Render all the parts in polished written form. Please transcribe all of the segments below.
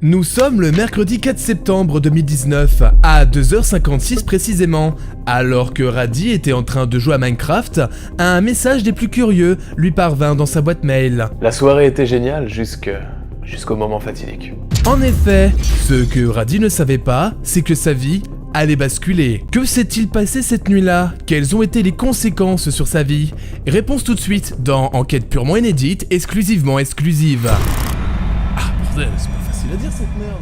Nous sommes le mercredi 4 septembre 2019, à 2h56 précisément, alors que Raddy était en train de jouer à Minecraft, un message des plus curieux lui parvint dans sa boîte mail. La soirée était géniale jusqu'au moment fatidique. En effet, ce que Raddy ne savait pas, c'est que sa vie allait basculer. Que s'est-il passé cette nuit-là? Quelles ont été les conséquences sur sa vie? Réponse tout de suite dans Enquête purement inédite, exclusivement exclusive. Ah bordel, c'est pas facile à dire cette merde.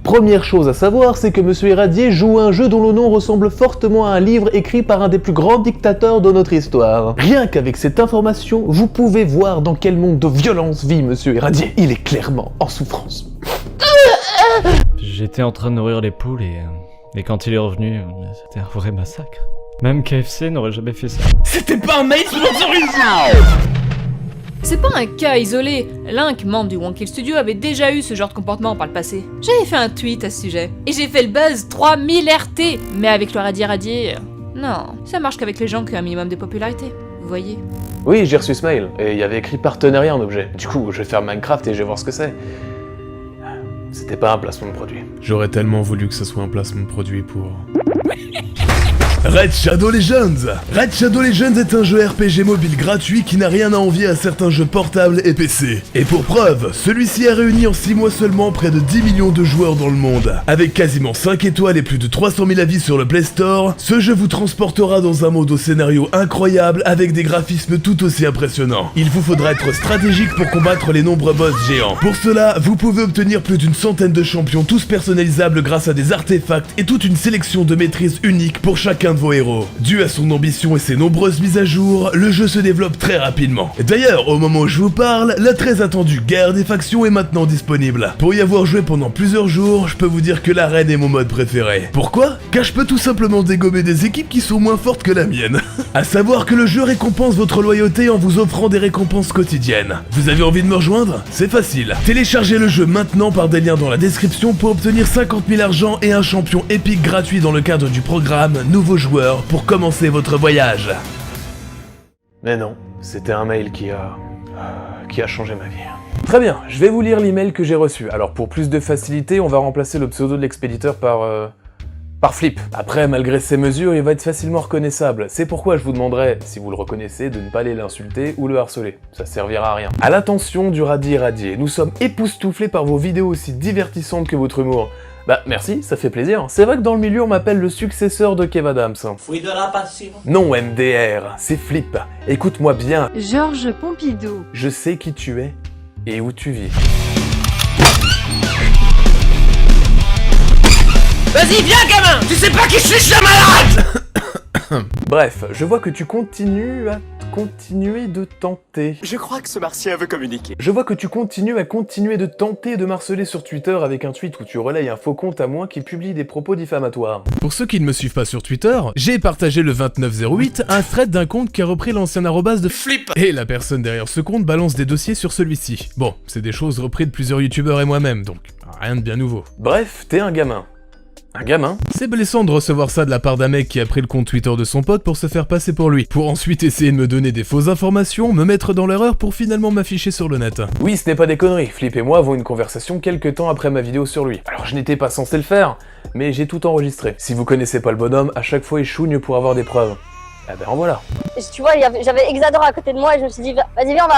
Première chose à savoir, c'est que Monsieur Irradié joue un jeu dont le nom ressemble fortement à un livre écrit par un des plus grands dictateurs de notre histoire. Rien qu'avec cette information, vous pouvez voir dans quel monde de violence vit Monsieur Irradié. Il est clairement en souffrance. J'étais en train de nourrir les poules et quand il est revenu, c'était un vrai massacre. Même KFC n'aurait jamais fait ça. C'était pas un mail sponsorisé. C'est pas un cas isolé. Link, membre du Wonkill Studio, avait déjà eu ce genre de comportement par le passé. J'avais fait un tweet à ce sujet. Et j'ai fait le buzz 3000 RT. Mais avec le Raddy, non, ça marche qu'avec les gens qui ont un minimum de popularité. Vous voyez? Oui, j'ai reçu ce mail, et il y avait écrit partenariat en objet. Du coup, je vais faire Minecraft et je vais voir ce que c'est. C'était pas un placement de produit. J'aurais tellement voulu que ce soit un placement de produit pour... Red Shadow Legends. Red Shadow Legends est un jeu RPG mobile gratuit qui n'a rien à envier à certains jeux portables et PC. Et pour preuve, celui-ci a réuni en 6 mois seulement près de 10 millions de joueurs dans le monde. Avec quasiment 5 étoiles et plus de 300 000 avis sur le Play Store, ce jeu vous transportera dans un monde au scénario incroyable avec des graphismes tout aussi impressionnants. Il vous faudra être stratégique pour combattre les nombreux boss géants. Pour cela, vous pouvez obtenir plus d'une centaine de champions tous personnalisables grâce à des artefacts et toute une sélection de maîtrises uniques pour chacun de vos héros. Dû à son ambition et ses nombreuses mises à jour, le jeu se développe très rapidement. D'ailleurs, au moment où je vous parle, la très attendue guerre des factions est maintenant disponible. Pour y avoir joué pendant plusieurs jours, je peux vous dire que l'arène est mon mode préféré. Pourquoi? Car je peux tout simplement dégommer des équipes qui sont moins fortes que la mienne. À savoir que le jeu récompense votre loyauté en vous offrant des récompenses quotidiennes. Vous avez envie de me rejoindre? C'est facile. Téléchargez le jeu maintenant par des liens dans la description pour obtenir 50 000 argent et un champion épique gratuit dans le cadre du programme Nouveau Joueur pour commencer votre voyage. Mais non, c'était un mail qui a changé ma vie. Très bien, je vais vous lire l'email que j'ai reçu. Alors pour plus de facilité, on va remplacer le pseudo de l'expéditeur par Flip. Après, malgré ces mesures, il va être facilement reconnaissable. C'est pourquoi je vous demanderai, si vous le reconnaissez, de ne pas aller l'insulter ou le harceler. Ça servira à rien. À l'attention du Raddy Irradié, nous sommes époustouflés par vos vidéos aussi divertissantes que votre humour. Bah merci, ça fait plaisir. C'est vrai que dans le milieu on m'appelle le successeur de Kev Adams. Fouille de la passion. Non MDR, c'est Flip. Écoute-moi bien. Georges Pompidou. Je sais qui tu es et où tu vis. Vas-y, viens, gamin. Tu sais pas qui je suis, je suis malade. Bref, je vois que tu continues de tenter. Je crois que ce martien veut communiquer. Je vois que tu continues de tenter de marceler sur Twitter avec un tweet où tu relayes un faux compte à moi qui publie des propos diffamatoires. Pour ceux qui ne me suivent pas sur Twitter, j'ai partagé le 29/08 un thread d'un compte qui a repris l'ancien arrobase de Flip. Et la personne derrière ce compte balance des dossiers sur celui-ci. Bon, c'est des choses reprises de plusieurs youtubeurs et moi-même, donc rien de bien nouveau. Bref, t'es un gamin. Un gamin? C'est blessant de recevoir ça de la part d'un mec qui a pris le compte Twitter de son pote pour se faire passer pour lui, pour ensuite essayer de me donner des fausses informations, me mettre dans l'erreur pour finalement m'afficher sur le net. Oui, ce n'est pas des conneries, Flip et moi avons une conversation quelques temps après ma vidéo sur lui. Alors je n'étais pas censé le faire, mais j'ai tout enregistré. Si vous connaissez pas le bonhomme, à chaque fois il chougne pour avoir des preuves. Ah ben en voilà. Tu vois, j'avais Exador à côté de moi et je me suis dit, vas-y viens, on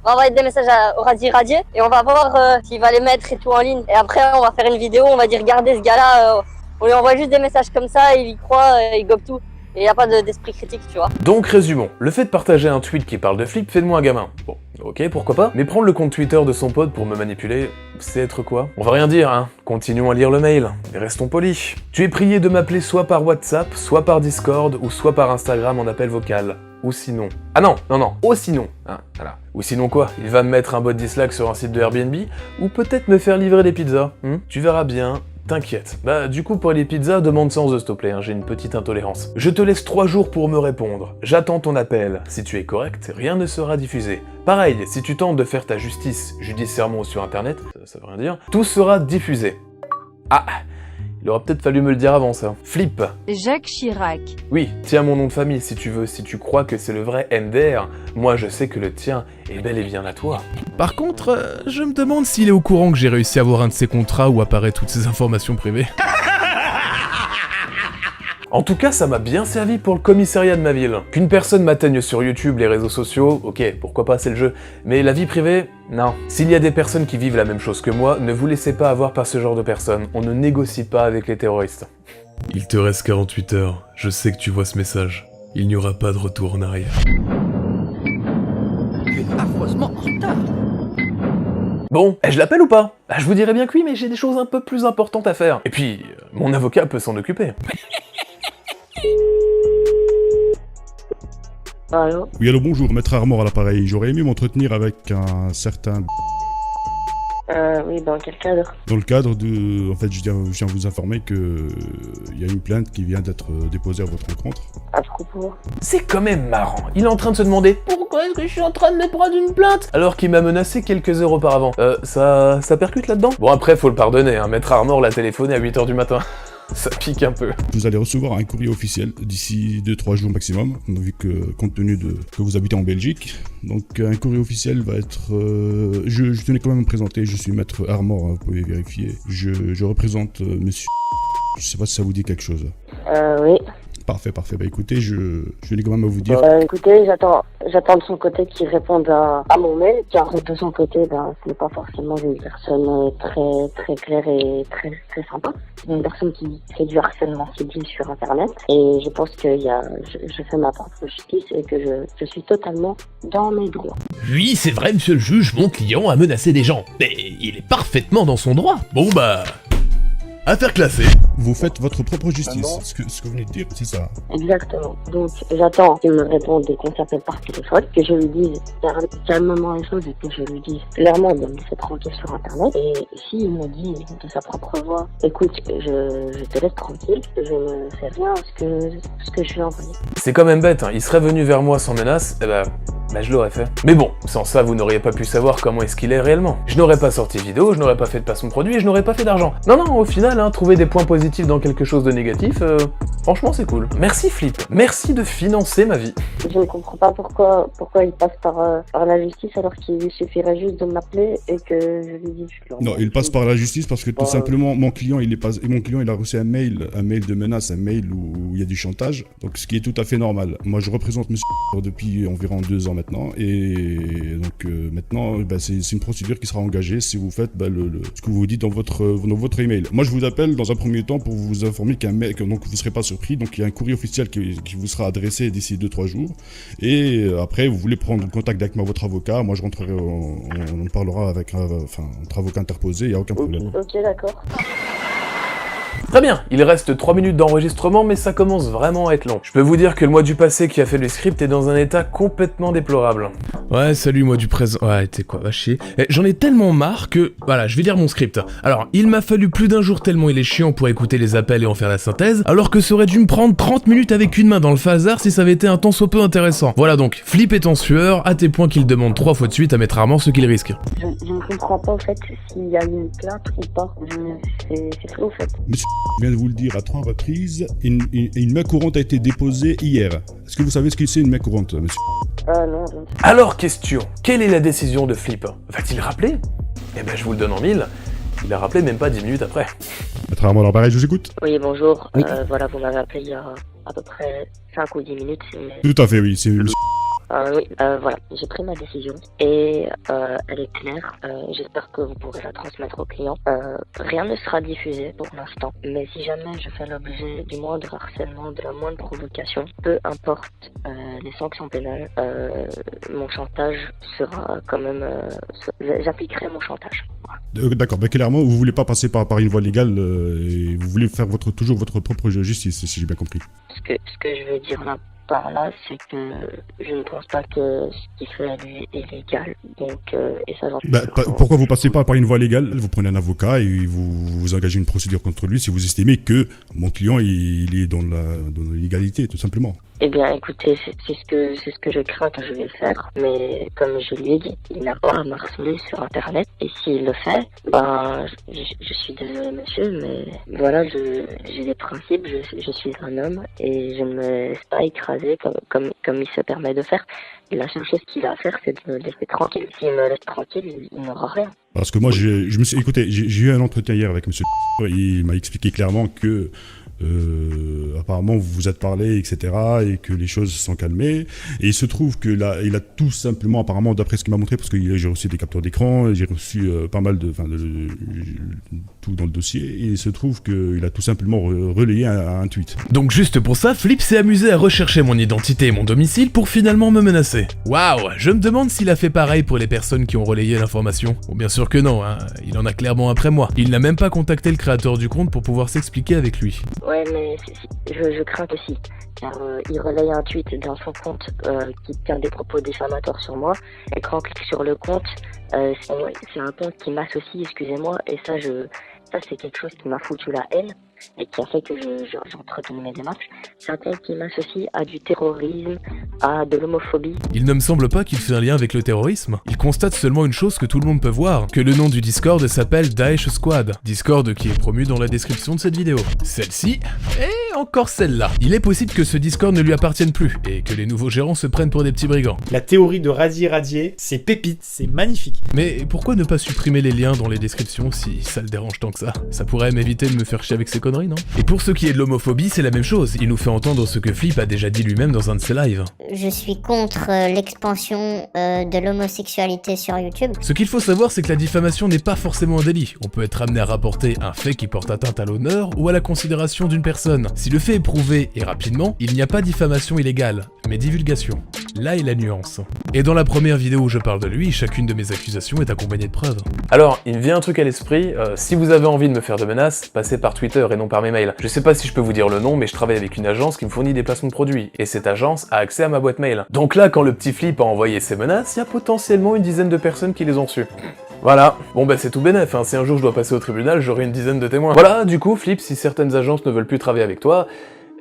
va envoyer des messages au Raddy Irradié et on va voir s'il va les mettre et tout en ligne. Et après on va faire une vidéo, on va dire regardez ce gars-là, on lui envoie juste des messages comme ça, il y croit, il gobe tout. Et il n'y a pas d'esprit critique, tu vois. Donc résumons, le fait de partager un tweet qui parle de Flip fait de moi un gamin. Bon, ok, pourquoi pas. Mais prendre le compte Twitter de son pote pour me manipuler, c'est être quoi? On va rien dire, hein. Continuons à lire le mail, et restons polis. Tu es prié de m'appeler soit par WhatsApp, soit par Discord, ou soit par Instagram en appel vocal. Ou sinon... Ah non, oh sinon, hein, voilà. Ou sinon quoi? Il va me mettre un bot dislike sur un site de Airbnb, ou peut-être me faire livrer des pizzas, Tu verras bien. T'inquiète. Bah du coup pour les pizzas, demande sans eux s'il te plaît, hein, j'ai une petite intolérance. Je te laisse 3 jours pour me répondre. J'attends ton appel. Si tu es correct, rien ne sera diffusé. Pareil, si tu tentes de faire ta justice judiciairement sur internet, ça veut rien dire, tout sera diffusé. Ah, Il aurait peut-être fallu me le dire avant ça. Flip. Jacques Chirac. Oui, tiens mon nom de famille si tu veux. Si tu crois que c'est le vrai MDR, moi je sais que le tien est bel et bien à toi. Par contre, je me demande s'il est au courant que j'ai réussi à avoir un de ses contrats où apparaissent toutes ces informations privées. En tout cas, ça m'a bien servi pour le commissariat de ma ville. Qu'une personne m'atteigne sur YouTube, les réseaux sociaux, ok, pourquoi pas, c'est le jeu. Mais la vie privée, non. S'il y a des personnes qui vivent la même chose que moi, ne vous laissez pas avoir par ce genre de personnes. On ne négocie pas avec les terroristes. Il te reste 48 heures. Je sais que tu vois ce message. Il n'y aura pas de retour en arrière. Affreusement en retard. Bon, je l'appelle ou pas? Je vous dirais bien que oui, mais j'ai des choses un peu plus importantes à faire. Et puis, mon avocat peut s'en occuper. Allô? Oui, allô, bonjour, maître Armor à l'appareil. J'aurais aimé m'entretenir avec un certain... Oui, dans quel cadre? Dans le cadre de... En fait, je viens vous informer que... il y a une plainte qui vient d'être déposée à votre rencontre. À propos? C'est quand même marrant. Il est en train de se demander pourquoi est-ce que je suis en train de me prendre une plainte alors qu'il m'a menacé quelques heures auparavant. Ça percute là-dedans? Bon, après, faut le pardonner, hein. Maître Armor l'a téléphoné à 8h du matin. Ça pique un peu. Vous allez recevoir un courrier officiel d'ici 2-3 jours maximum, vu que, compte tenu de que vous habitez en Belgique. Donc, un courrier officiel va être... je tenais quand même à me présenter, je suis maître Armor, hein, vous pouvez vérifier. Je représente monsieur... Je sais pas si ça vous dit quelque chose. Oui. Parfait. Bah écoutez, je tenais quand même à vous dire... Écoutez, j'attends de son côté qu'il réponde à mon mail, car de son côté, ce n'est pas forcément une personne très claire et très sympa. C'est une personne qui fait du harcèlement civil sur Internet, et je pense que je fais ma propre justice et que je suis totalement dans mes droits. Oui, c'est vrai, monsieur le juge, mon client a menacé des gens. Mais il est parfaitement dans son droit. Bon bah... Affaire classée. Vous faites votre propre justice. Ce que vous venez de dire, c'est ça. Exactement. Donc, j'attends qu'il me réponde et qu'on s'appelle par téléphone, que je lui dise calmement les choses et que je lui dise clairement de me laisser tranquille sur Internet. Et s'il me dit de sa propre voix, écoute, je te laisse tranquille, je ne fais rien ce que je lui ai envoyé. C'est quand même bête, hein. Il serait venu vers moi sans menace, je l'aurais fait. Mais bon, sans ça, vous n'auriez pas pu savoir comment est-ce qu'il est réellement. Je n'aurais pas sorti vidéo, je n'aurais pas fait de placement de produit et je n'aurais pas fait d'argent. Non, au final, trouver des points positifs dans quelque chose de négatif, franchement c'est cool. Merci Flip, merci de financer ma vie. Je ne comprends pas pourquoi il passe par la justice alors qu'il lui suffirait juste de m'appeler et que je lui dis... Non, il passe par la justice parce que tout simplement, mon client il a reçu un mail de menace, un mail où il y a du chantage, donc ce qui est tout à fait normal. Moi je représente monsieur depuis environ 2 ans maintenant, et donc maintenant c'est une procédure qui sera engagée si vous faites ce que vous dites dans votre email. Moi je vous appelle dans un premier temps pour vous informer donc vous ne serez pas surpris, donc il y a un courrier officiel qui vous sera adressé d'ici 2-3 jours, et après vous voulez prendre contact avec votre avocat, moi je rentrerai, on parlera avec notre avocat interposé, il n'y a aucun problème. Ok, d'accord. Très bien, il reste 3 minutes d'enregistrement, mais ça commence vraiment à être long. Je peux vous dire que le mois du passé qui a fait le script est dans un état complètement déplorable. Ouais, salut, moi du présent... Ouais, t'es quoi, va chier. J'en ai tellement marre que... Voilà, je vais lire mon script. Alors, il m'a fallu plus d'1 jour tellement il est chiant pour écouter les appels et en faire la synthèse, alors que ça aurait dû me prendre 30 minutes avec une main dans le phasar si ça avait été un temps soit peu intéressant. Voilà donc, Flip est en sueur, à tes points qu'il demande 3 fois de suite à Maître Armor ce qu'il risque. Je ne comprends pas, en fait, s'il y a une plainte ou pas. C'est flou, en fait. Monsieur vient de vous le dire à 3 reprises, une main courante a été déposée hier. Est-ce que vous savez ce que c'est une main courante, monsieur? Non. Alors, question, quelle est la décision de Flip? Va-t-il rappeler? Je vous le donne en 1000. Il a rappelé même pas 10 minutes après. Maître Armor, pareil, je vous écoute. Oui, bonjour. Oui. Voilà, vous m'avez appelé il y a à peu près 5 ou 10 minutes. Tout à fait, oui, c'est monsieur. Oui, voilà, j'ai pris ma décision et elle est claire. J'espère que vous pourrez la transmettre au client. Rien ne sera diffusé pour l'instant, mais si jamais je fais l'objet du moindre harcèlement, de la moindre provocation, peu importe les sanctions pénales, mon chantage sera quand même... j'appliquerai mon chantage. Voilà. D'accord, clairement, vous voulez pas passer par une voie légale et vous voulez faire toujours votre propre justice, si j'ai bien compris. Ce que je veux dire là, par là, c'est que je ne pense pas que ce qu'il fait lui est légal. Donc, et ça, j'en suis sûr. Pourquoi vous passez pas par une voie légale? Vous prenez un avocat et vous engagez une procédure contre lui si vous estimez que mon client il est dans l'illégalité, tout simplement. Eh bien, écoutez, c'est ce que je crains que je vais faire. Mais comme je lui ai dit, il n'a pas à m'harceler sur Internet. Et s'il le fait, ben, je suis désolé, monsieur, mais voilà, j'ai des principes. Je suis un homme et je ne me laisse pas écraser comme il se permet de faire. Et la seule chose qu'il a à faire, c'est de me laisser tranquille. S'il me laisse tranquille, il n'aura rien. Parce que moi, écoutez, j'ai eu un entretien hier avec monsieur. Il m'a expliqué clairement que apparemment vous vous êtes parlé, etc., et que les choses se sont calmées. Et il se trouve que là, il a tout simplement, apparemment, d'après ce qu'il m'a montré, parce que j'ai reçu des captures d'écran, j'ai reçu pas mal tout dans le dossier, et il se trouve qu'il a tout simplement relayé un tweet. Donc juste pour ça, Flip s'est amusé à rechercher mon identité et mon domicile pour finalement me menacer. Waouh, je me demande s'il a fait pareil pour les personnes qui ont relayé l'information. Bon, bien sûr que non, hein, il en a clairement après moi. Il n'a même pas contacté le créateur du compte pour pouvoir s'expliquer avec lui. Ouais, mais je crains que si, car il relaye un tweet dans son compte qui tient des propos diffamatoires sur moi, et quand on clique sur le compte, c'est un compte qui m'associe, excusez-moi, et ça c'est quelque chose qui m'a foutu la haine, et qui a fait que j'entretenu mes démarches. C'est un compte qui m'associe à du terrorisme, à de l'homophobie. Il ne me semble pas qu'il fait un lien avec le terrorisme. Il constate seulement une chose que tout le monde peut voir, que le nom du Discord s'appelle Daesh Squad. Discord qui est promu dans la description de cette vidéo. Celle-ci, et encore celle-là. Il est possible que ce Discord ne lui appartienne plus, et que les nouveaux gérants se prennent pour des petits brigands. La théorie de Radier Radier, c'est pépite, c'est magnifique. Mais pourquoi ne pas supprimer les liens dans les descriptions si ça le dérange tant que ça? Ça pourrait m'éviter de me faire chier avec ses conneries, non? Et pour ce qui est de l'homophobie, c'est la même chose. Il nous fait entendre ce que Flip a déjà dit lui-même dans un de ses lives. Je suis contre l'expansion de l'homosexualité sur YouTube. Ce qu'il faut savoir, c'est que la diffamation n'est pas forcément un délit. On peut être amené à rapporter un fait qui porte atteinte à l'honneur ou à la considération d'une personne. Si le fait est prouvé et rapidement, il n'y a pas diffamation illégale, mais divulgation. Là est la nuance. Et dans la première vidéo où je parle de lui, chacune de mes accusations est accompagnée de preuves. Alors, il me vient un truc à l'esprit, si vous avez envie de me faire de menaces, passez par Twitter et non par mes mails. Je sais pas si je peux vous dire le nom, mais je travaille avec une agence qui me fournit des placements de produits, et cette agence a accès à ma boîte mail. Donc là, quand le petit Flip a envoyé ses menaces, il y a potentiellement une dizaine de personnes qui les ont reçues. Voilà, bon bah c'est tout bénef, hein. Si un jour je dois passer au tribunal, j'aurai une dizaine de témoins. Voilà, du coup, Flip, si certaines agences ne veulent plus travailler avec toi,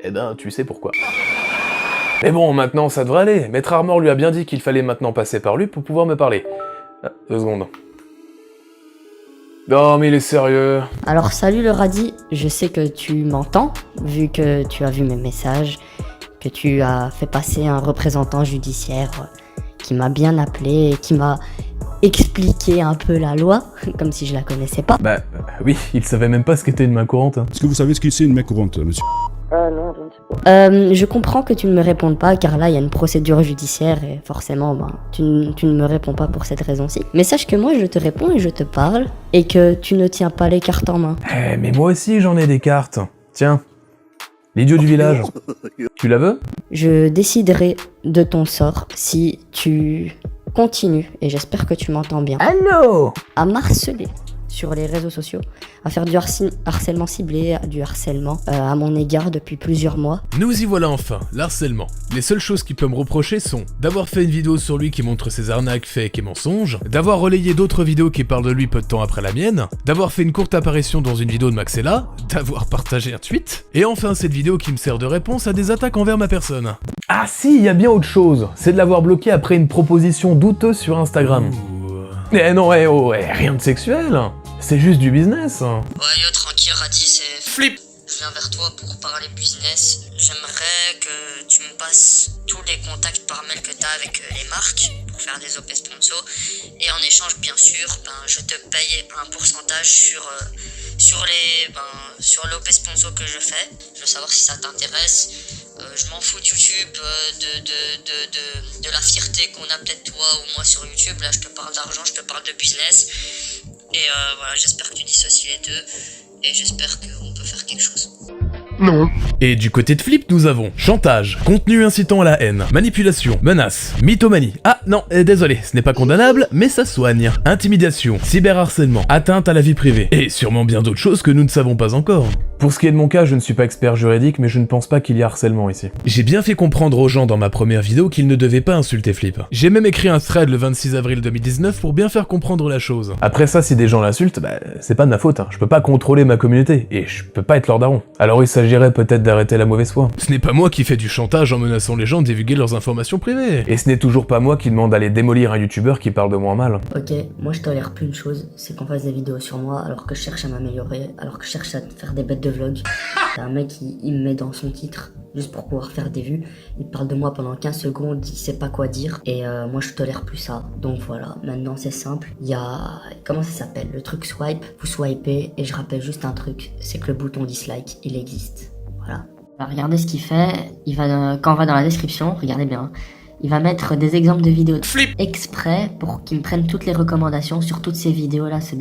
eh ben tu sais pourquoi. Mais bon, maintenant ça devrait aller. Maître Armor lui a bien dit qu'il fallait maintenant passer par lui pour pouvoir me parler. Ah, 2 secondes. Non mais il est sérieux. Alors salut le radis, je sais que tu m'entends, vu que tu as vu mes messages, que tu as fait passer un représentant judiciaire qui m'a bien appelé et qui m'a expliqué un peu la loi, comme si je la connaissais pas. Bah oui, il savait même pas ce qu'était une main courante. Hein. Est-ce que vous savez ce que c'est une main courante, monsieur? Non, je ne sais pas. Je comprends que tu ne me répondes pas, car là il y a une procédure judiciaire et forcément tu ne me réponds pas pour cette raison-ci. Mais sache que moi je te réponds et je te parle, et que tu ne tiens pas les cartes en main. Eh mais moi aussi j'en ai des cartes. Tiens, l'idiot du village. Tu la veux? Je déciderai de ton sort si tu continues, et j'espère que tu m'entends bien, à m'harceler sur les réseaux sociaux, à faire du harcèlement ciblé, du harcèlement à mon égard depuis plusieurs mois. Nous y voilà enfin, l'harcèlement. Les seules choses qu'il peut me reprocher sont d'avoir fait une vidéo sur lui qui montre ses arnaques, fakes et mensonges, d'avoir relayé d'autres vidéos qui parlent de lui peu de temps après la mienne, d'avoir fait une courte apparition dans une vidéo de Maxella, d'avoir partagé un tweet, et enfin cette vidéo qui me sert de réponse à des attaques envers ma personne. Ah si, il y a bien autre chose, c'est de l'avoir bloqué après une proposition douteuse sur Instagram. Eh non, rien de sexuel, c'est juste du business. Ouais yo, tranquille Radis, c'est Flip. Je viens vers toi pour parler business. J'aimerais que tu me passes tous les contacts par mail que t'as avec les marques pour faire des OP sponsors. Et en échange, bien sûr, je te paye un pourcentage sur l'OP sponsor que je fais. Je veux savoir si ça t'intéresse. Je m'en fous de YouTube, de la fierté qu'on a peut-être toi ou moi sur YouTube. Là, je te parle d'argent, je te parle de business. Et voilà, j'espère que tu dissocies les deux. Et j'espère qu'on peut faire quelque chose. Non. Et du côté de Flip, nous avons chantage, contenu incitant à la haine, manipulation, menace, mythomanie. Ah non, désolé, ce n'est pas condamnable, mais ça soigne. Intimidation, cyberharcèlement, atteinte à la vie privée, et sûrement bien d'autres choses que nous ne savons pas encore. Pour ce qui est de mon cas, je ne suis pas expert juridique, mais je ne pense pas qu'il y ait harcèlement ici. J'ai bien fait comprendre aux gens dans ma première vidéo qu'ils ne devaient pas insulter Flip. J'ai même écrit un thread le 26 avril 2019 pour bien faire comprendre la chose. Après ça, si des gens l'insultent, c'est pas de ma faute, hein. Je peux pas contrôler ma communauté, et je peux pas être leur daron. Alors il s'agit s'agirait peut-être d'arrêter la mauvaise foi. Ce n'est pas moi qui fais du chantage en menaçant les gens de divulguer leurs informations privées. Et ce n'est toujours pas moi qui demande d'aller démolir un youtubeur qui parle de moi en mal. Ok, moi je tolère plus une chose, c'est qu'on fasse des vidéos sur moi alors que je cherche à m'améliorer, alors que je cherche à faire des bêtes de vlog. T'as un mec il me met dans son titre, juste pour pouvoir faire des vues, il parle de moi pendant 15 secondes, il sait pas quoi dire, et moi je tolère plus ça. Donc voilà, maintenant c'est simple, il y a... comment ça s'appelle? Le truc swipe, vous swipez, et je rappelle juste un truc, c'est que le bouton dislike, il existe. Voilà. Alors regardez ce qu'il fait, il va quand on va dans la description, regardez bien, il va mettre des exemples de vidéos exprès pour qu'il me prenne toutes les recommandations sur toutes ces vidéos là, c'est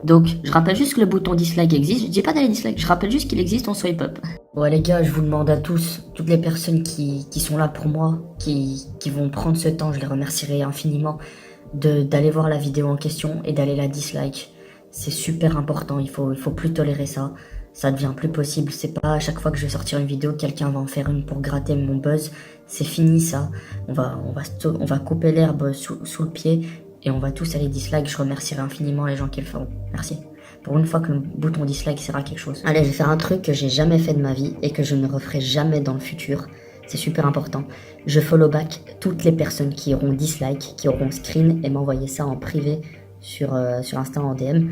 donc je rappelle juste que le bouton dislike existe, je dis pas d'aller dislike, je rappelle juste qu'il existe en swipe up. Ouais les gars, je vous demande à tous, toutes les personnes qui sont là pour moi, qui vont prendre ce temps, je les remercierai infiniment, d'aller voir la vidéo en question et d'aller la dislike. C'est super important, il faut plus tolérer ça. Ça devient plus possible, c'est pas à chaque fois que je vais sortir une vidéo, quelqu'un va en faire une pour gratter mon buzz. C'est fini ça, on va couper l'herbe sous le pied et on va tous aller dislike. Je remercierai infiniment les gens qui le feront. Merci. Pour une fois que le bouton dislike sert à quelque chose. Allez, je vais faire un truc que j'ai jamais fait de ma vie et que je ne referai jamais dans le futur. C'est super important. Je follow back toutes les personnes qui auront dislike, qui auront screen et m'envoyer ça en privé sur Insta en DM.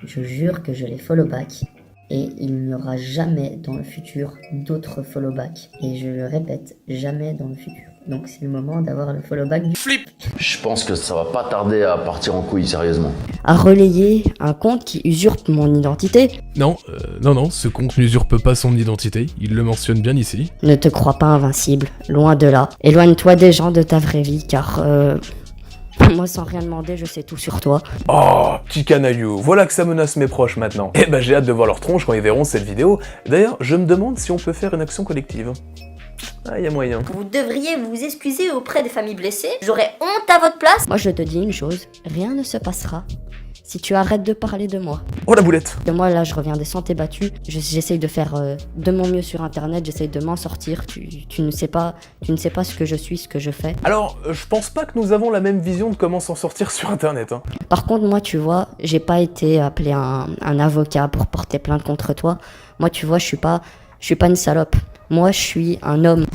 Je jure que je les follow back. Et il n'y aura jamais dans le futur d'autres follow back. Et je le répète, jamais dans le futur. Donc c'est le moment d'avoir le follow back du flip. Je pense que ça va pas tarder à partir en couille, sérieusement. À relayer un compte qui usurpe mon identité. Non, ce compte n'usurpe pas son identité, il le mentionne bien ici. Ne te crois pas invincible, loin de là. Éloigne-toi des gens de ta vraie vie, car moi sans rien demander, je sais tout sur toi. Oh, petit canaillou, voilà que ça menace mes proches maintenant. Eh ben j'ai hâte de voir leur tronche quand ils verront cette vidéo. D'ailleurs, je me demande si on peut faire une action collective. Ah, y a moyen. Vous devriez vous excuser auprès des familles blessées. J'aurais honte à votre place. Moi je te dis une chose, rien ne se passera si tu arrêtes de parler de moi. Oh la boulette. Et moi là je reviens des sentiers battus, j'essaye de faire de mon mieux sur internet, j'essaye de m'en sortir, tu ne sais pas ce que je suis, ce que je fais. Alors, je pense pas que nous avons la même vision de comment s'en sortir sur internet. Hein. Par contre moi tu vois, j'ai pas été appelé un avocat pour porter plainte contre toi. Moi tu vois, je suis pas une salope. Moi, je suis un homme.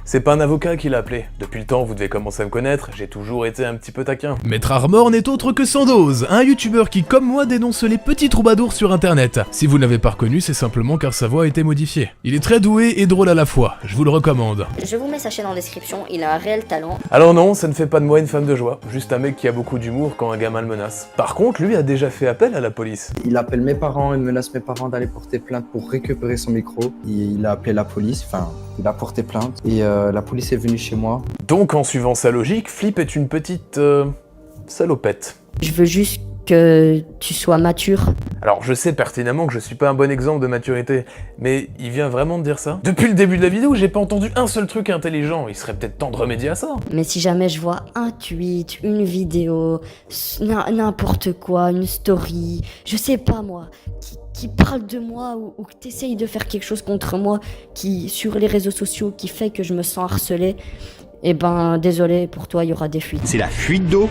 C'est pas un avocat qui l'a appelé. Depuis le temps, vous devez commencer à me connaître, j'ai toujours été un petit peu taquin. Maître Armor n'est autre que Sandoz, un youtubeur qui, comme moi, dénonce les petits troubadours sur internet. Si vous ne l'avez pas reconnu, c'est simplement car sa voix a été modifiée. Il est très doué et drôle à la fois, je vous le recommande. Je vous mets sa chaîne en description, il a un réel talent. Alors non, ça ne fait pas de moi une femme de joie, juste un mec qui a beaucoup d'humour quand un gamin le menace. Par contre, lui a déjà fait appel à la police. Il appelle mes parents, il menace mes parents d'aller porter plainte pour récupérer son micro. Il a appelé la police, il a porté plainte et la police est venue chez moi. Donc en suivant sa logique, Flip est une petite salopette. Je veux juste que tu sois mature. Alors je sais pertinemment que je suis pas un bon exemple de maturité, mais il vient vraiment de dire ça? Depuis le début de la vidéo, j'ai pas entendu un seul truc intelligent, il serait peut-être temps de remédier à ça. Mais si jamais je vois un tweet, une vidéo, n'importe quoi, une story, je sais pas moi, qui parle de moi ou que t'essayes de faire quelque chose contre moi, qui sur les réseaux sociaux, qui fait que je me sens harcelé, eh ben désolé, pour toi il y aura des fuites. C'est la fuite d'eau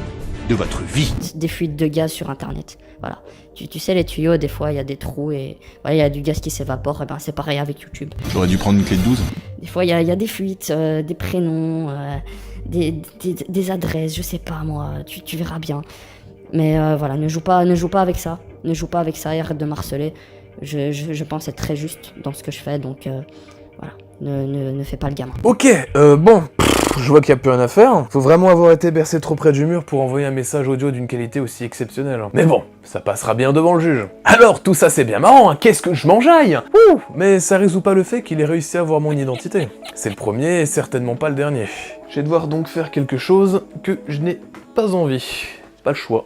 de votre vie. Des fuites de gaz sur internet, voilà. Tu sais les tuyaux, des fois il y a des trous et voilà, il y a du gaz qui s'évapore, et ben c'est pareil avec YouTube. J'aurais dû prendre une clé de 12. Des fois il y a des fuites, des prénoms, des adresses, je sais pas moi, tu verras bien. Mais voilà, ne joue pas avec ça. Ne joue pas avec ça et arrête de m'harceler. Je pense être très juste dans ce que je fais, donc voilà, ne fais pas le gamin. Ok, bon, je vois qu'il y a plus rien à faire. Faut vraiment avoir été bercé trop près du mur pour envoyer un message audio d'une qualité aussi exceptionnelle. Mais bon, ça passera bien devant le juge. Alors, tout ça c'est bien marrant, hein. Qu'est-ce que je m'enjaille? Ouh, mais ça résout pas le fait qu'il ait réussi à avoir mon identité. C'est le premier et certainement pas le dernier. Je vais devoir donc faire quelque chose que je n'ai pas envie. Pas le choix.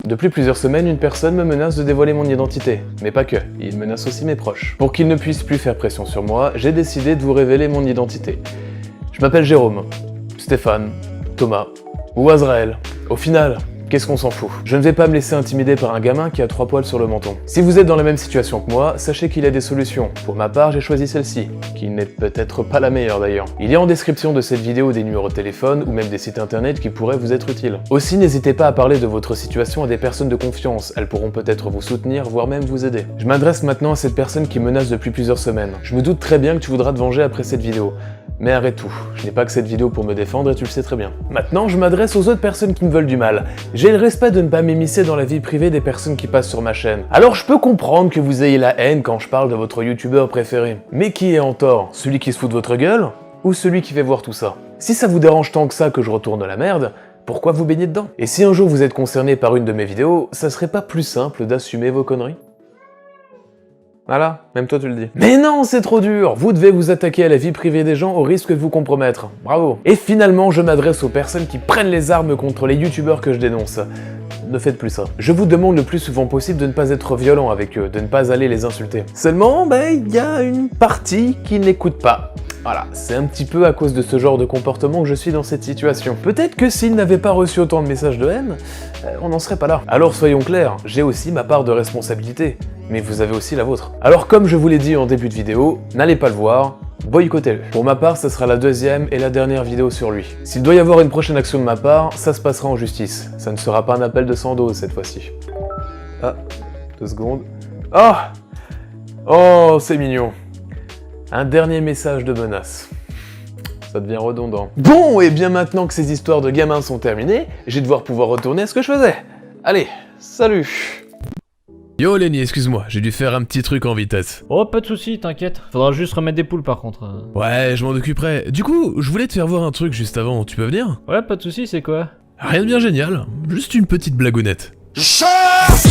Depuis plusieurs semaines, une personne me menace de dévoiler mon identité. Mais pas que, il menace aussi mes proches. Pour qu'ils ne puissent plus faire pression sur moi, j'ai décidé de vous révéler mon identité. Je m'appelle Jérôme, Stéphane, Thomas ou Azraël. Au final, Qu'est-ce qu'on s'en fout? Je ne vais pas me laisser intimider par un gamin qui a 3 poils sur le menton. Si vous êtes dans la même situation que moi, sachez qu'il y a des solutions. Pour ma part, j'ai choisi celle-ci, qui n'est peut-être pas la meilleure d'ailleurs. Il y a en description de cette vidéo des numéros de téléphone ou même des sites internet qui pourraient vous être utiles. Aussi, n'hésitez pas à parler de votre situation à des personnes de confiance, elles pourront peut-être vous soutenir, voire même vous aider. Je m'adresse maintenant à cette personne qui menace depuis plusieurs semaines. Je me doute très bien que tu voudras te venger après cette vidéo. Mais arrête tout, je n'ai pas que cette vidéo pour me défendre et tu le sais très bien. Maintenant, je m'adresse aux autres personnes qui me veulent du mal. J'ai le respect de ne pas m'immiscer dans la vie privée des personnes qui passent sur ma chaîne. Alors je peux comprendre que vous ayez la haine quand je parle de votre youtubeur préféré. Mais qui est en tort? Celui qui se fout de votre gueule? Ou celui qui fait voir tout ça? Si ça vous dérange tant que ça que je retourne la merde, pourquoi vous baignez dedans? Et si un jour vous êtes concerné par une de mes vidéos, ça serait pas plus simple d'assumer vos conneries? Voilà, même toi tu le dis. Mais non, c'est trop dur. Vous devez vous attaquer à la vie privée des gens au risque de vous compromettre. Bravo. Et finalement, je m'adresse aux personnes qui prennent les armes contre les youtubeurs que je dénonce. Ne faites plus ça. Je vous demande le plus souvent possible de ne pas être violent avec eux, de ne pas aller les insulter. Seulement, il y a une partie qui n'écoute pas. Voilà, c'est un petit peu à cause de ce genre de comportement que je suis dans cette situation. Peut-être que s'il n'avait pas reçu autant de messages de haine, on n'en serait pas là. Alors soyons clairs, j'ai aussi ma part de responsabilité, mais vous avez aussi la vôtre. Alors comme je vous l'ai dit en début de vidéo, n'allez pas le voir, boycottez-le. Pour ma part, ça sera la deuxième et la dernière vidéo sur lui. S'il doit y avoir une prochaine action de ma part, ça se passera en justice. Ça ne sera pas un appel de 100 doses cette fois-ci. Ah, 2 secondes. Ah! Oh, c'est mignon. Un dernier message de menace. Ça devient redondant. Bon, et bien maintenant que ces histoires de gamins sont terminées, je vais devoir pouvoir retourner à ce que je faisais. Allez, salut! Yo Lenny, excuse-moi, j'ai dû faire un petit truc en vitesse. Oh, pas de soucis, t'inquiète. Faudra juste remettre des poules par contre. Ouais, je m'en occuperai. Du coup, je voulais te faire voir un truc juste avant, tu peux venir? Ouais, pas de soucis, c'est quoi? Rien de bien génial, juste une petite blagounette. Chasse